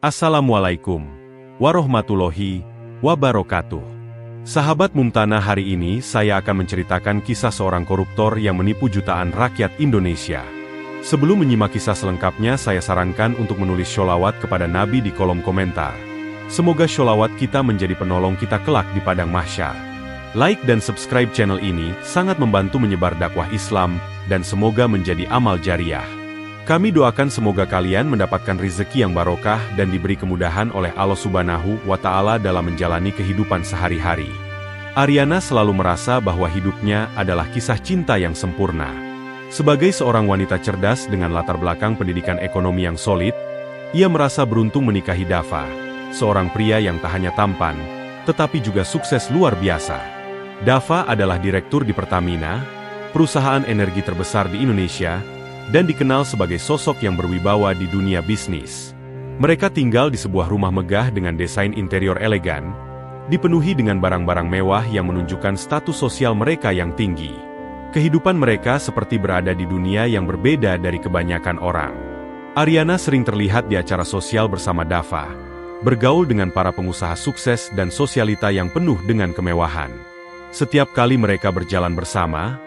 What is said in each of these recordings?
Assalamualaikum warahmatullahi wabarakatuh. Sahabat Mumtana, hari ini saya akan menceritakan kisah seorang koruptor yang menipu jutaan rakyat Indonesia. Sebelum menyimak kisah selengkapnya, saya sarankan untuk menulis sholawat kepada Nabi di kolom komentar. Semoga sholawat kita menjadi penolong kita kelak di padang mahsyar. Like dan subscribe channel ini sangat membantu menyebar dakwah Islam dan semoga menjadi amal jariah. Kami doakan semoga kalian mendapatkan rezeki yang barokah dan diberi kemudahan oleh Allah Subhanahu wa Ta'ala dalam menjalani kehidupan sehari-hari. Ariana selalu merasa bahwa hidupnya adalah kisah cinta yang sempurna. Sebagai seorang wanita cerdas dengan latar belakang pendidikan ekonomi yang solid, ia merasa beruntung menikahi Dava, seorang pria yang tak hanya tampan, tetapi juga sukses luar biasa. Dava adalah direktur di Pertamina, perusahaan energi terbesar di Indonesia, dan dikenal sebagai sosok yang berwibawa di dunia bisnis. Mereka tinggal di sebuah rumah megah dengan desain interior elegan, dipenuhi dengan barang-barang mewah yang menunjukkan status sosial mereka yang tinggi. Kehidupan mereka seperti berada di dunia yang berbeda dari kebanyakan orang. Ariana sering terlihat di acara sosial bersama Dava, bergaul dengan para pengusaha sukses dan sosialita yang penuh dengan kemewahan. Setiap kali mereka berjalan bersama,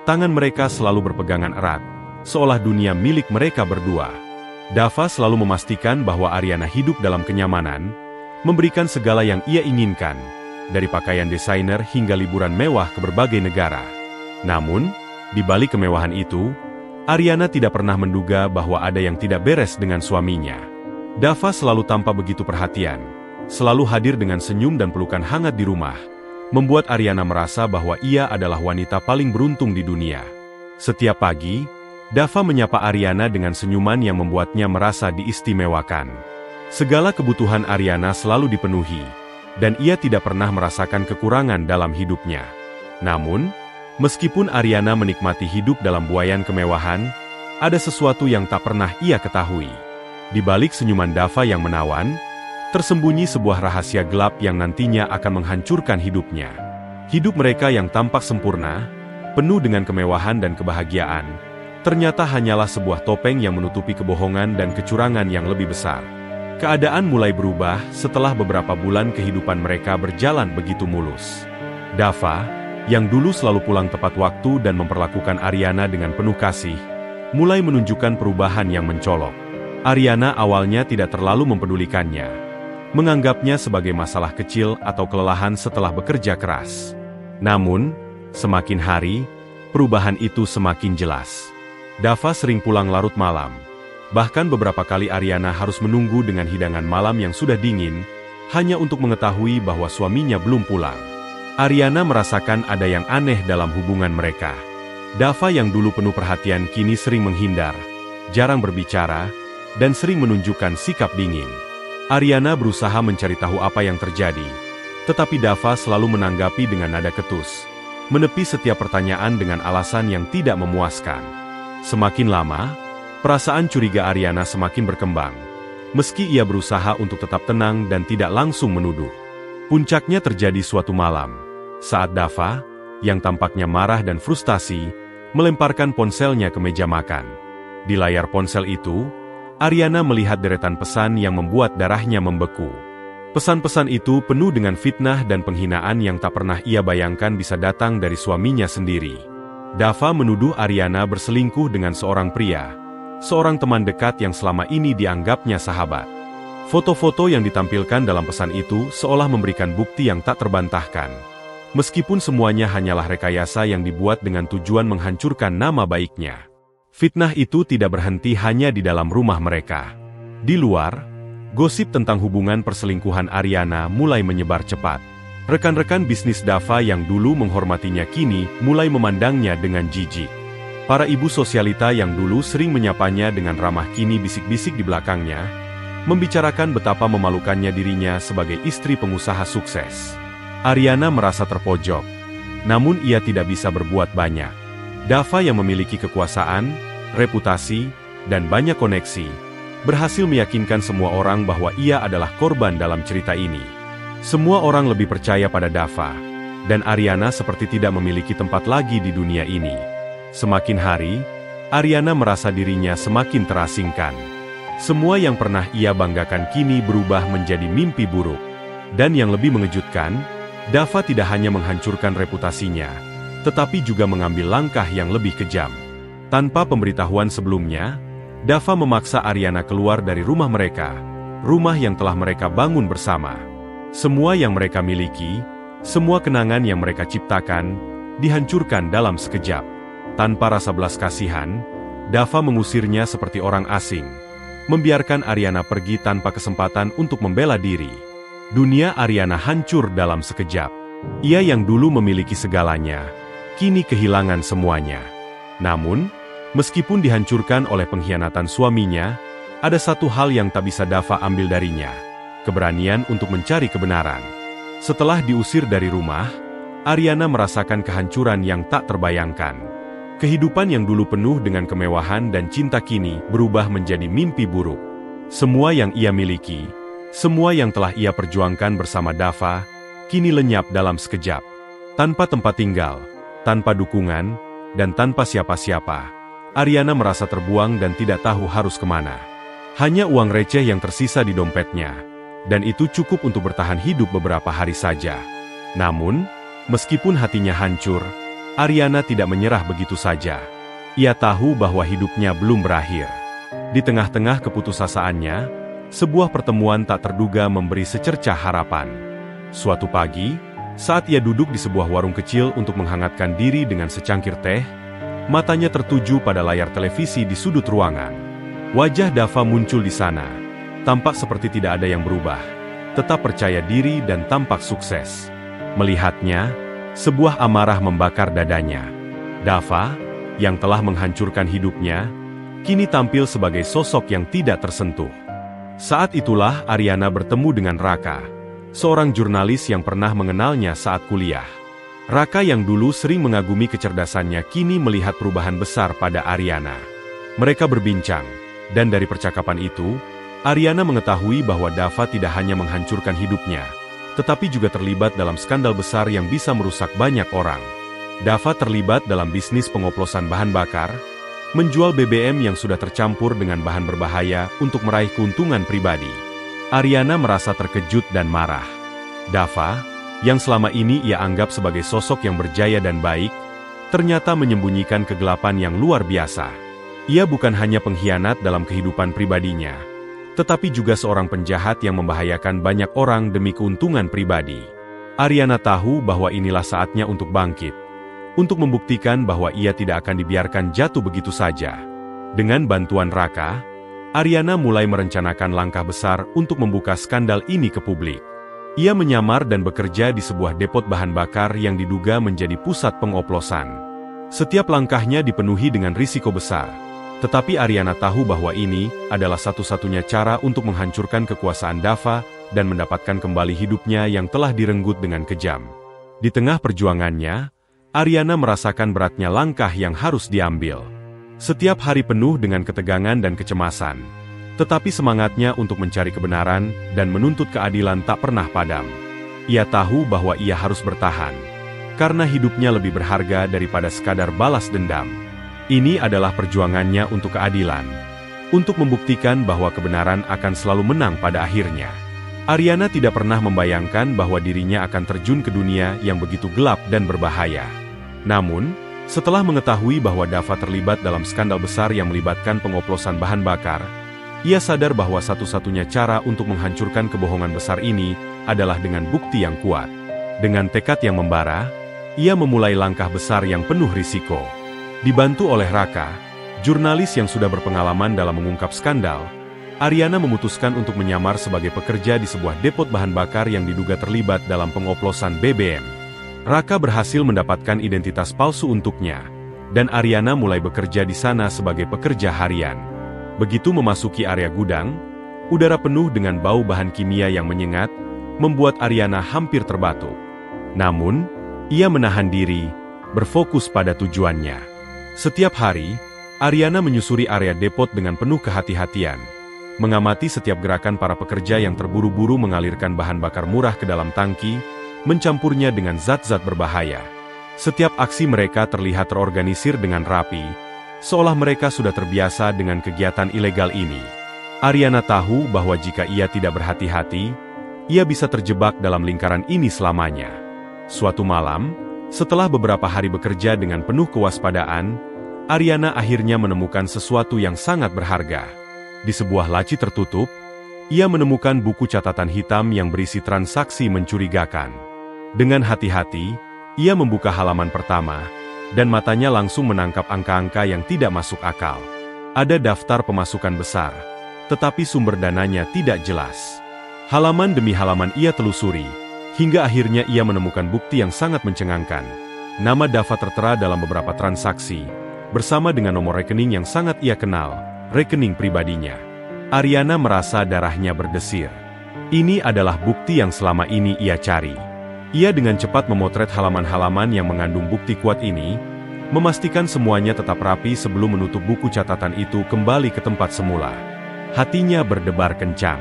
tangan mereka selalu berpegangan erat, seolah dunia milik mereka berdua. Dava selalu memastikan bahwa Ariana hidup dalam kenyamanan, memberikan segala yang ia inginkan, dari pakaian desainer hingga liburan mewah ke berbagai negara. Namun, di balik kemewahan itu, Ariana tidak pernah menduga bahwa ada yang tidak beres dengan suaminya. Dava selalu tampak begitu perhatian, selalu hadir dengan senyum dan pelukan hangat di rumah, membuat Ariana merasa bahwa ia adalah wanita paling beruntung di dunia. Setiap pagi, Dava menyapa Ariana dengan senyuman yang membuatnya merasa diistimewakan. Segala kebutuhan Ariana selalu dipenuhi, dan ia tidak pernah merasakan kekurangan dalam hidupnya. Namun, meskipun Ariana menikmati hidup dalam buayan kemewahan, ada sesuatu yang tak pernah ia ketahui. Di balik senyuman Dava yang menawan, tersembunyi sebuah rahasia gelap yang nantinya akan menghancurkan hidupnya. Hidup mereka yang tampak sempurna, penuh dengan kemewahan dan kebahagiaan, ternyata hanyalah sebuah topeng yang menutupi kebohongan dan kecurangan yang lebih besar. Keadaan mulai berubah setelah beberapa bulan kehidupan mereka berjalan begitu mulus. Dava, yang dulu selalu pulang tepat waktu dan memperlakukan Ariana dengan penuh kasih, mulai menunjukkan perubahan yang mencolok. Ariana awalnya tidak terlalu mempedulikannya, menganggapnya sebagai masalah kecil atau kelelahan setelah bekerja keras. Namun, semakin hari, perubahan itu semakin jelas. Dava sering pulang larut malam. Bahkan beberapa kali Ariana harus menunggu dengan hidangan malam yang sudah dingin, hanya untuk mengetahui bahwa suaminya belum pulang. Ariana merasakan ada yang aneh dalam hubungan mereka. Dava yang dulu penuh perhatian kini sering menghindar, jarang berbicara, dan sering menunjukkan sikap dingin. Ariana berusaha mencari tahu apa yang terjadi, tetapi Dava selalu menanggapi dengan nada ketus, menepi setiap pertanyaan dengan alasan yang tidak memuaskan. Semakin lama, perasaan curiga Ariana semakin berkembang, meski ia berusaha untuk tetap tenang dan tidak langsung menuduh. Puncaknya terjadi suatu malam, saat Dava, yang tampaknya marah dan frustasi, melemparkan ponselnya ke meja makan. Di layar ponsel itu, Ariana melihat deretan pesan yang membuat darahnya membeku. Pesan-pesan itu penuh dengan fitnah dan penghinaan yang tak pernah ia bayangkan bisa datang dari suaminya sendiri. Dava menuduh Ariana berselingkuh dengan seorang pria, seorang teman dekat yang selama ini dianggapnya sahabat. Foto-foto yang ditampilkan dalam pesan itu seolah memberikan bukti yang tak terbantahkan. Meskipun semuanya hanyalah rekayasa yang dibuat dengan tujuan menghancurkan nama baiknya. Fitnah itu tidak berhenti hanya di dalam rumah mereka. Di luar, gosip tentang hubungan perselingkuhan Ariana mulai menyebar cepat. Rekan-rekan bisnis Dava yang dulu menghormatinya kini mulai memandangnya dengan jijik. Para ibu sosialita yang dulu sering menyapanya dengan ramah kini bisik-bisik di belakangnya, membicarakan betapa memalukannya dirinya sebagai istri pengusaha sukses. Ariana merasa terpojok, namun ia tidak bisa berbuat banyak. Dava yang memiliki kekuasaan, reputasi, dan banyak koneksi, berhasil meyakinkan semua orang bahwa ia adalah korban dalam cerita ini. Semua orang lebih percaya pada Dava, dan Ariana seperti tidak memiliki tempat lagi di dunia ini. Semakin hari, Ariana merasa dirinya semakin terasingkan. Semua yang pernah ia banggakan kini berubah menjadi mimpi buruk. Dan yang lebih mengejutkan, Dava tidak hanya menghancurkan reputasinya, tetapi juga mengambil langkah yang lebih kejam. Tanpa pemberitahuan sebelumnya, Dava memaksa Ariana keluar dari rumah mereka, rumah yang telah mereka bangun bersama. Semua yang mereka miliki, semua kenangan yang mereka ciptakan, dihancurkan dalam sekejap. Tanpa rasa belas kasihan, Dava mengusirnya seperti orang asing, membiarkan Ariana pergi tanpa kesempatan untuk membela diri. Dunia Ariana hancur dalam sekejap. Ia yang dulu memiliki segalanya, kini kehilangan semuanya. Namun, meskipun dihancurkan oleh pengkhianatan suaminya, ada satu hal yang tak bisa Dava ambil darinya, keberanian untuk mencari kebenaran. Setelah diusir dari rumah, Ariana merasakan kehancuran yang tak terbayangkan. Kehidupan yang dulu penuh dengan kemewahan dan cinta kini berubah menjadi mimpi buruk. Semua yang ia miliki, semua yang telah ia perjuangkan bersama Dava, kini lenyap dalam sekejap. Tanpa tempat tinggal, tanpa dukungan, dan tanpa siapa-siapa, Ariana merasa terbuang dan tidak tahu harus kemana. Hanya uang receh yang tersisa di dompetnya, dan itu cukup untuk bertahan hidup beberapa hari saja. Namun, meskipun hatinya hancur, Ariana tidak menyerah begitu saja. Ia tahu bahwa hidupnya belum berakhir. Di tengah-tengah keputusasaan,nya sebuah pertemuan tak terduga memberi secercah harapan. Suatu pagi, saat ia duduk di sebuah warung kecil untuk menghangatkan diri dengan secangkir teh, matanya tertuju pada layar televisi di sudut ruangan. Wajah Dava muncul di sana, tampak seperti tidak ada yang berubah, tetap percaya diri dan tampak sukses. Melihatnya, sebuah amarah membakar dadanya. Dava, yang telah menghancurkan hidupnya, kini tampil sebagai sosok yang tidak tersentuh. Saat itulah Ariana bertemu dengan Raka, seorang jurnalis yang pernah mengenalnya saat kuliah. Raka yang dulu sering mengagumi kecerdasannya kini melihat perubahan besar pada Ariana. Mereka berbincang, dan dari percakapan itu, Ariana mengetahui bahwa Dava tidak hanya menghancurkan hidupnya, tetapi juga terlibat dalam skandal besar yang bisa merusak banyak orang. Dava terlibat dalam bisnis pengoplosan bahan bakar, menjual BBM yang sudah tercampur dengan bahan berbahaya untuk meraih keuntungan pribadi. Ariana merasa terkejut dan marah. Dava, yang selama ini ia anggap sebagai sosok yang berjaya dan baik, ternyata menyembunyikan kegelapan yang luar biasa. Ia bukan hanya pengkhianat dalam kehidupan pribadinya, tetapi juga seorang penjahat yang membahayakan banyak orang demi keuntungan pribadi. Ariana tahu bahwa inilah saatnya untuk bangkit, untuk membuktikan bahwa ia tidak akan dibiarkan jatuh begitu saja. Dengan bantuan Raka, Ariana mulai merencanakan langkah besar untuk membuka skandal ini ke publik. Ia menyamar dan bekerja di sebuah depot bahan bakar yang diduga menjadi pusat pengoplosan. Setiap langkahnya dipenuhi dengan risiko besar. Tetapi Ariana tahu bahwa ini adalah satu-satunya cara untuk menghancurkan kekuasaan Dava dan mendapatkan kembali hidupnya yang telah direnggut dengan kejam. Di tengah perjuangannya, Ariana merasakan beratnya langkah yang harus diambil. Setiap hari penuh dengan ketegangan dan kecemasan. Tetapi semangatnya untuk mencari kebenaran dan menuntut keadilan tak pernah padam. Ia tahu bahwa ia harus bertahan, karena hidupnya lebih berharga daripada sekadar balas dendam. Ini adalah perjuangannya untuk keadilan, untuk membuktikan bahwa kebenaran akan selalu menang pada akhirnya. Ariana tidak pernah membayangkan bahwa dirinya akan terjun ke dunia yang begitu gelap dan berbahaya. Namun, setelah mengetahui bahwa Dava terlibat dalam skandal besar yang melibatkan pengoplosan bahan bakar, ia sadar bahwa satu-satunya cara untuk menghancurkan kebohongan besar ini adalah dengan bukti yang kuat. Dengan tekad yang membara, ia memulai langkah besar yang penuh risiko. Dibantu oleh Raka, jurnalis yang sudah berpengalaman dalam mengungkap skandal, Ariana memutuskan untuk menyamar sebagai pekerja di sebuah depot bahan bakar yang diduga terlibat dalam pengoplosan BBM. Raka berhasil mendapatkan identitas palsu untuknya, dan Ariana mulai bekerja di sana sebagai pekerja harian. Begitu memasuki area gudang, udara penuh dengan bau bahan kimia yang menyengat, membuat Ariana hampir terbatuk. Namun, ia menahan diri, berfokus pada tujuannya. Setiap hari, Ariana menyusuri area depot dengan penuh kehati-hatian, mengamati setiap gerakan para pekerja yang terburu-buru mengalirkan bahan bakar murah ke dalam tangki, mencampurnya dengan zat-zat berbahaya. Setiap aksi mereka terlihat terorganisir dengan rapi, seolah mereka sudah terbiasa dengan kegiatan ilegal ini. Ariana tahu bahwa jika ia tidak berhati-hati, ia bisa terjebak dalam lingkaran ini selamanya. Suatu malam, setelah beberapa hari bekerja dengan penuh kewaspadaan, Ariana akhirnya menemukan sesuatu yang sangat berharga. Di sebuah laci tertutup, ia menemukan buku catatan hitam yang berisi transaksi mencurigakan. Dengan hati-hati, ia membuka halaman pertama, dan matanya langsung menangkap angka-angka yang tidak masuk akal. Ada daftar pemasukan besar, tetapi sumber dananya tidak jelas. Halaman demi halaman ia telusuri, hingga akhirnya ia menemukan bukti yang sangat mencengangkan. Nama Dava tertera dalam beberapa transaksi, bersama dengan nomor rekening yang sangat ia kenal, rekening pribadinya. Ariana merasa darahnya berdesir. Ini adalah bukti yang selama ini ia cari. Ia dengan cepat memotret halaman-halaman yang mengandung bukti kuat ini, memastikan semuanya tetap rapi sebelum menutup buku catatan itu kembali ke tempat semula. Hatinya berdebar kencang.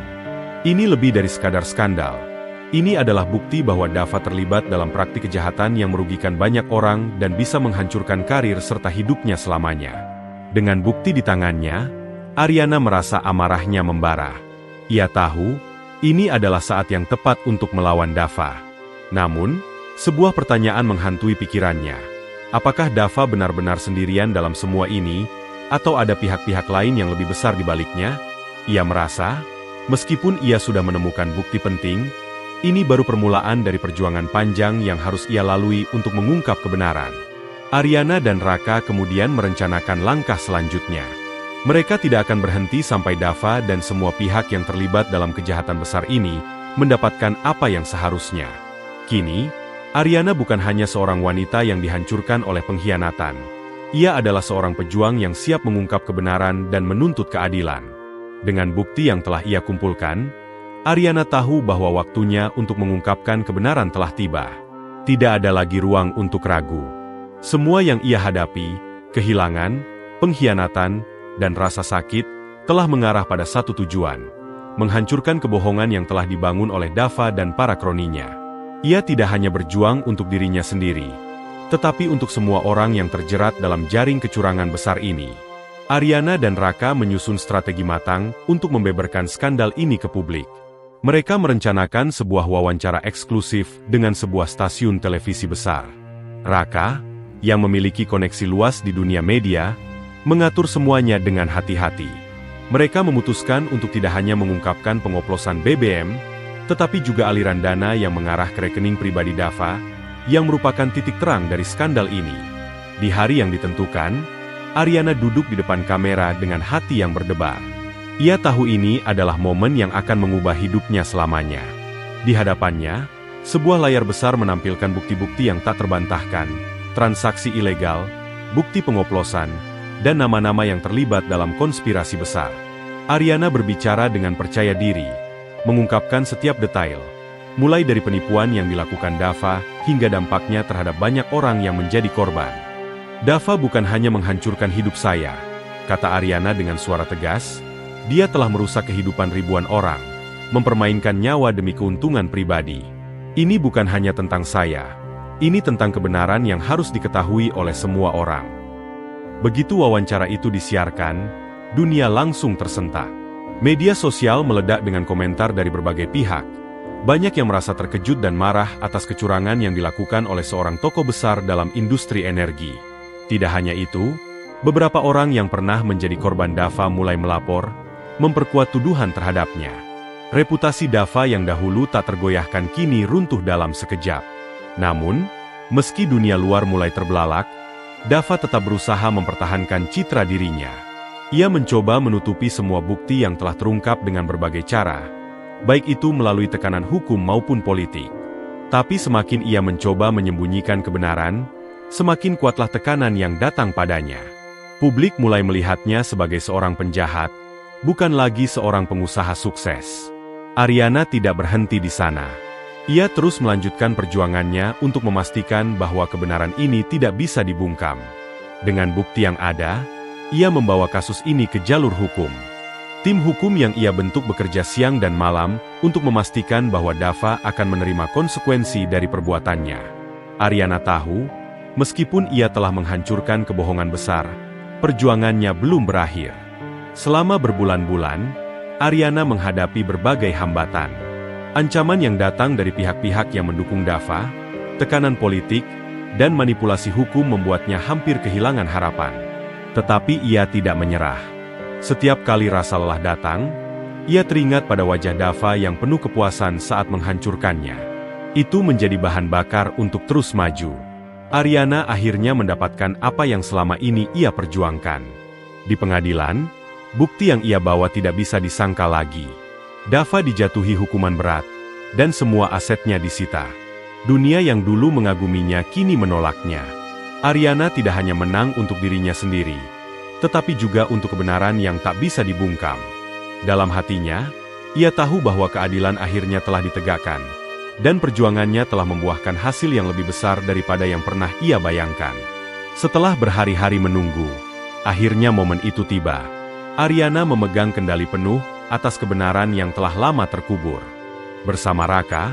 Ini lebih dari sekadar skandal. Ini adalah bukti bahwa Dava terlibat dalam praktik kejahatan yang merugikan banyak orang dan bisa menghancurkan karir serta hidupnya selamanya. Dengan bukti di tangannya, Ariana merasa amarahnya membara. Ia tahu, ini adalah saat yang tepat untuk melawan Dava. Namun, sebuah pertanyaan menghantui pikirannya. Apakah Dava benar-benar sendirian dalam semua ini, atau ada pihak-pihak lain yang lebih besar di baliknya? Ia merasa, meskipun ia sudah menemukan bukti penting, ini baru permulaan dari perjuangan panjang yang harus ia lalui untuk mengungkap kebenaran. Ariana dan Raka kemudian merencanakan langkah selanjutnya. Mereka tidak akan berhenti sampai Dava dan semua pihak yang terlibat dalam kejahatan besar ini mendapatkan apa yang seharusnya. Kini, Ariana bukan hanya seorang wanita yang dihancurkan oleh pengkhianatan. Ia adalah seorang pejuang yang siap mengungkap kebenaran dan menuntut keadilan. Dengan bukti yang telah ia kumpulkan, Ariana tahu bahwa waktunya untuk mengungkapkan kebenaran telah tiba. Tidak ada lagi ruang untuk ragu. Semua yang ia hadapi, kehilangan, pengkhianatan, dan rasa sakit, telah mengarah pada satu tujuan: menghancurkan kebohongan yang telah dibangun oleh Dava dan para kroninya. Ia tidak hanya berjuang untuk dirinya sendiri, tetapi untuk semua orang yang terjerat dalam jaring kecurangan besar ini. Ariana dan Raka menyusun strategi matang untuk membeberkan skandal ini ke publik. Mereka merencanakan sebuah wawancara eksklusif dengan sebuah stasiun televisi besar. Raka, yang memiliki koneksi luas di dunia media, mengatur semuanya dengan hati-hati. Mereka memutuskan untuk tidak hanya mengungkapkan pengoplosan BBM, tetapi juga aliran dana yang mengarah ke rekening pribadi Dava, yang merupakan titik terang dari skandal ini. Di hari yang ditentukan, Ariana duduk di depan kamera dengan hati yang berdebar. Ia tahu ini adalah momen yang akan mengubah hidupnya selamanya. Di hadapannya, sebuah layar besar menampilkan bukti-bukti yang tak terbantahkan, transaksi ilegal, bukti pengoplosan, dan nama-nama yang terlibat dalam konspirasi besar. Ariana berbicara dengan percaya diri, mengungkapkan setiap detail, mulai dari penipuan yang dilakukan Dava, hingga dampaknya terhadap banyak orang yang menjadi korban. Dava bukan hanya menghancurkan hidup saya, kata Ariana dengan suara tegas, dia telah merusak kehidupan ribuan orang, mempermainkan nyawa demi keuntungan pribadi. Ini bukan hanya tentang saya, ini tentang kebenaran yang harus diketahui oleh semua orang. Begitu wawancara itu disiarkan, dunia langsung tersentak. Media sosial meledak dengan komentar dari berbagai pihak. Banyak yang merasa terkejut dan marah atas kecurangan yang dilakukan oleh seorang tokoh besar dalam industri energi. Tidak hanya itu, beberapa orang yang pernah menjadi korban Dava mulai melapor, memperkuat tuduhan terhadapnya. Reputasi Dava yang dahulu tak tergoyahkan kini runtuh dalam sekejap. Namun, meski dunia luar mulai terbelalak, Dava tetap berusaha mempertahankan citra dirinya. Ia mencoba menutupi semua bukti yang telah terungkap dengan berbagai cara, baik itu melalui tekanan hukum maupun politik. Tapi semakin ia mencoba menyembunyikan kebenaran, semakin kuatlah tekanan yang datang padanya. Publik mulai melihatnya sebagai seorang penjahat, bukan lagi seorang pengusaha sukses. Ariana tidak berhenti di sana. Ia terus melanjutkan perjuangannya untuk memastikan bahwa kebenaran ini tidak bisa dibungkam. Dengan bukti yang ada, ia membawa kasus ini ke jalur hukum. Tim hukum yang ia bentuk bekerja siang dan malam untuk memastikan bahwa Dava akan menerima konsekuensi dari perbuatannya. Ariana tahu, meskipun ia telah menghancurkan kebohongan besar, perjuangannya belum berakhir. Selama berbulan-bulan, Ariana menghadapi berbagai hambatan. Ancaman yang datang dari pihak-pihak yang mendukung Dava, tekanan politik, dan manipulasi hukum membuatnya hampir kehilangan harapan. Tetapi ia tidak menyerah. Setiap kali rasa lelah datang, ia teringat pada wajah Dava yang penuh kepuasan saat menghancurkannya. Itu menjadi bahan bakar untuk terus maju. Ariana akhirnya mendapatkan apa yang selama ini ia perjuangkan. Di pengadilan, bukti yang ia bawa tidak bisa disangkal lagi. Dava dijatuhi hukuman berat, dan semua asetnya disita. Dunia yang dulu mengaguminya kini menolaknya. Ariana tidak hanya menang untuk dirinya sendiri, tetapi juga untuk kebenaran yang tak bisa dibungkam. Dalam hatinya, ia tahu bahwa keadilan akhirnya telah ditegakkan, dan perjuangannya telah membuahkan hasil yang lebih besar daripada yang pernah ia bayangkan. Setelah berhari-hari menunggu, akhirnya momen itu tiba. Ariana memegang kendali penuh atas kebenaran yang telah lama terkubur. Bersama Raka,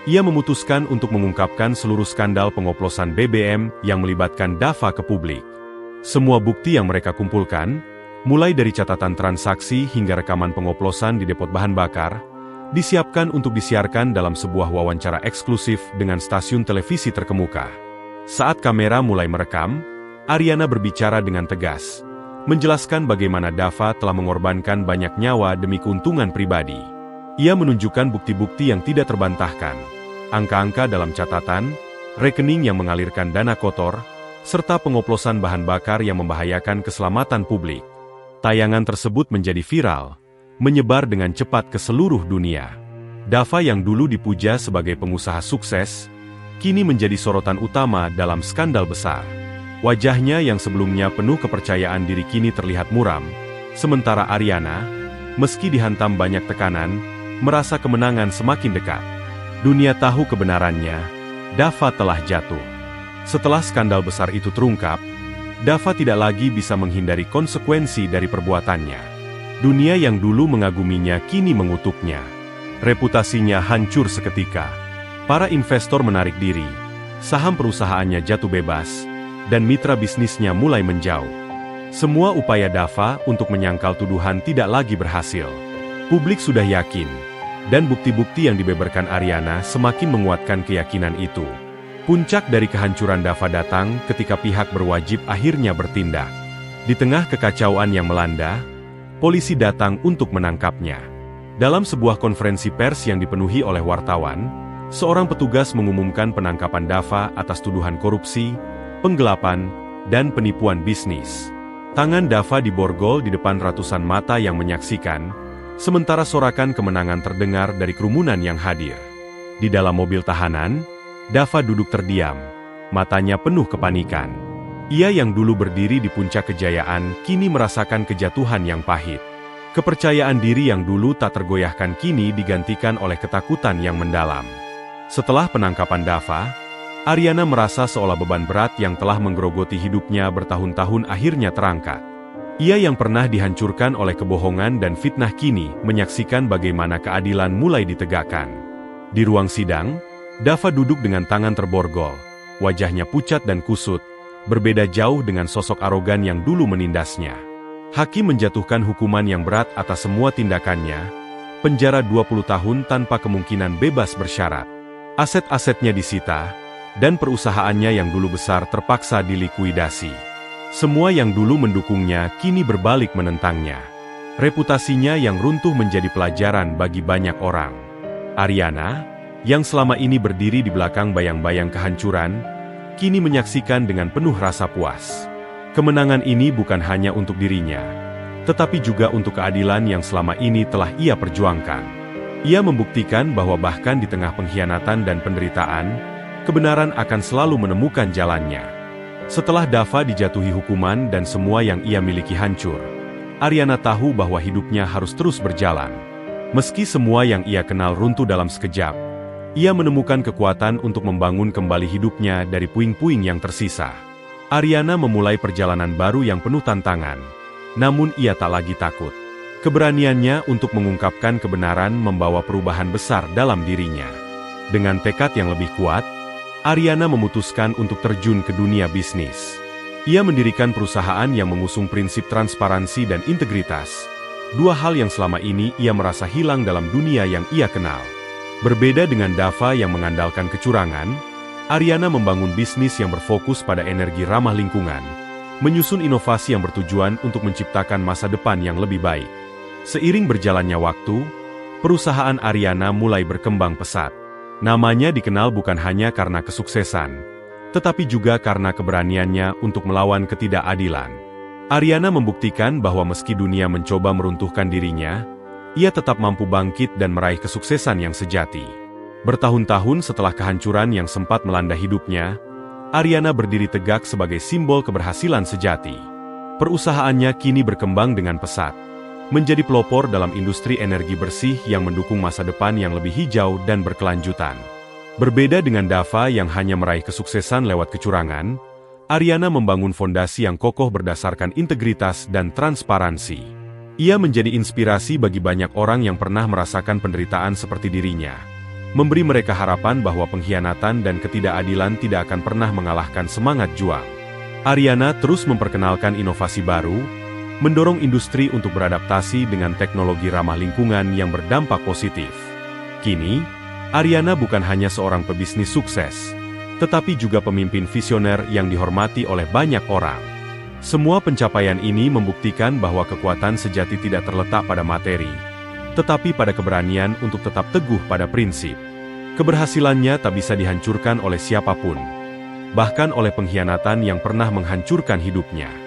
ia memutuskan untuk mengungkapkan seluruh skandal pengoplosan BBM yang melibatkan Dava ke publik. Semua bukti yang mereka kumpulkan, mulai dari catatan transaksi hingga rekaman pengoplosan di depot bahan bakar, disiapkan untuk disiarkan dalam sebuah wawancara eksklusif dengan stasiun televisi terkemuka. Saat kamera mulai merekam, Ariana berbicara dengan tegas, menjelaskan bagaimana Dava telah mengorbankan banyak nyawa demi keuntungan pribadi. Ia menunjukkan bukti-bukti yang tidak terbantahkan, angka-angka dalam catatan, rekening yang mengalirkan dana kotor, serta pengoplosan bahan bakar yang membahayakan keselamatan publik. Tayangan tersebut menjadi viral, menyebar dengan cepat ke seluruh dunia. Dava yang dulu dipuja sebagai pengusaha sukses, kini menjadi sorotan utama dalam skandal besar. Wajahnya yang sebelumnya penuh kepercayaan diri kini terlihat muram, sementara Ariana, meski dihantam banyak tekanan, merasa kemenangan semakin dekat. Dunia tahu kebenarannya, Dava telah jatuh. Setelah skandal besar itu terungkap, Dava tidak lagi bisa menghindari konsekuensi dari perbuatannya. Dunia yang dulu mengaguminya kini mengutuknya. Reputasinya hancur seketika. Para investor menarik diri, saham perusahaannya jatuh bebas, dan mitra bisnisnya mulai menjauh. Semua upaya Dava untuk menyangkal tuduhan tidak lagi berhasil. Publik sudah yakin, dan bukti-bukti yang dibeberkan Ariana semakin menguatkan keyakinan itu. Puncak dari kehancuran Dava datang ketika pihak berwajib akhirnya bertindak. Di tengah kekacauan yang melanda, polisi datang untuk menangkapnya. Dalam sebuah konferensi pers yang dipenuhi oleh wartawan, seorang petugas mengumumkan penangkapan Dava atas tuduhan korupsi, penggelapan, dan penipuan bisnis. Tangan Dava diborgol di depan ratusan mata yang menyaksikan, sementara sorakan kemenangan terdengar dari kerumunan yang hadir. Di dalam mobil tahanan, Dava duduk terdiam, matanya penuh kepanikan. Ia yang dulu berdiri di puncak kejayaan, kini merasakan kejatuhan yang pahit. Kepercayaan diri yang dulu tak tergoyahkan kini digantikan oleh ketakutan yang mendalam. Setelah penangkapan Dava, Ariana merasa seolah beban berat yang telah menggerogoti hidupnya bertahun-tahun akhirnya terangkat. Ia yang pernah dihancurkan oleh kebohongan dan fitnah kini menyaksikan bagaimana keadilan mulai ditegakkan. Di ruang sidang, Dava duduk dengan tangan terborgol, wajahnya pucat dan kusut, berbeda jauh dengan sosok arogan yang dulu menindasnya. Hakim menjatuhkan hukuman yang berat atas semua tindakannya, penjara 20 tahun tanpa kemungkinan bebas bersyarat. Aset-asetnya disita, dan perusahaannya yang dulu besar terpaksa dilikuidasi. Semua yang dulu mendukungnya kini berbalik menentangnya. Reputasinya yang runtuh menjadi pelajaran bagi banyak orang. Ariana, yang selama ini berdiri di belakang bayang-bayang kehancuran, kini menyaksikan dengan penuh rasa puas. Kemenangan ini bukan hanya untuk dirinya, tetapi juga untuk keadilan yang selama ini telah ia perjuangkan. Ia membuktikan bahwa bahkan di tengah pengkhianatan dan penderitaan, kebenaran akan selalu menemukan jalannya. Setelah Dava dijatuhi hukuman dan semua yang ia miliki hancur, Ariana tahu bahwa hidupnya harus terus berjalan. Meski semua yang ia kenal runtuh dalam sekejap, ia menemukan kekuatan untuk membangun kembali hidupnya dari puing-puing yang tersisa. Ariana memulai perjalanan baru yang penuh tantangan, namun ia tak lagi takut. Keberaniannya untuk mengungkapkan kebenaran membawa perubahan besar dalam dirinya. Dengan tekad yang lebih kuat, Ariana memutuskan untuk terjun ke dunia bisnis. Ia mendirikan perusahaan yang mengusung prinsip transparansi dan integritas. Dua hal yang selama ini ia merasa hilang dalam dunia yang ia kenal. Berbeda dengan Dava yang mengandalkan kecurangan, Ariana membangun bisnis yang berfokus pada energi ramah lingkungan, menyusun inovasi yang bertujuan untuk menciptakan masa depan yang lebih baik. Seiring berjalannya waktu, perusahaan Ariana mulai berkembang pesat. Namanya dikenal bukan hanya karena kesuksesan, tetapi juga karena keberaniannya untuk melawan ketidakadilan. Ariana membuktikan bahwa meski dunia mencoba meruntuhkan dirinya, ia tetap mampu bangkit dan meraih kesuksesan yang sejati. Bertahun-tahun setelah kehancuran yang sempat melanda hidupnya, Ariana berdiri tegak sebagai simbol keberhasilan sejati. Perusahaannya kini berkembang dengan pesat, menjadi pelopor dalam industri energi bersih yang mendukung masa depan yang lebih hijau dan berkelanjutan. Berbeda dengan Dava yang hanya meraih kesuksesan lewat kecurangan, Ariana membangun fondasi yang kokoh berdasarkan integritas dan transparansi. Ia menjadi inspirasi bagi banyak orang yang pernah merasakan penderitaan seperti dirinya, memberi mereka harapan bahwa pengkhianatan dan ketidakadilan tidak akan pernah mengalahkan semangat juang. Ariana terus memperkenalkan inovasi baru, mendorong industri untuk beradaptasi dengan teknologi ramah lingkungan yang berdampak positif. Kini, Ariana bukan hanya seorang pebisnis sukses, tetapi juga pemimpin visioner yang dihormati oleh banyak orang. Semua pencapaian ini membuktikan bahwa kekuatan sejati tidak terletak pada materi, tetapi pada keberanian untuk tetap teguh pada prinsip. Keberhasilannya tak bisa dihancurkan oleh siapapun, bahkan oleh pengkhianatan yang pernah menghancurkan hidupnya.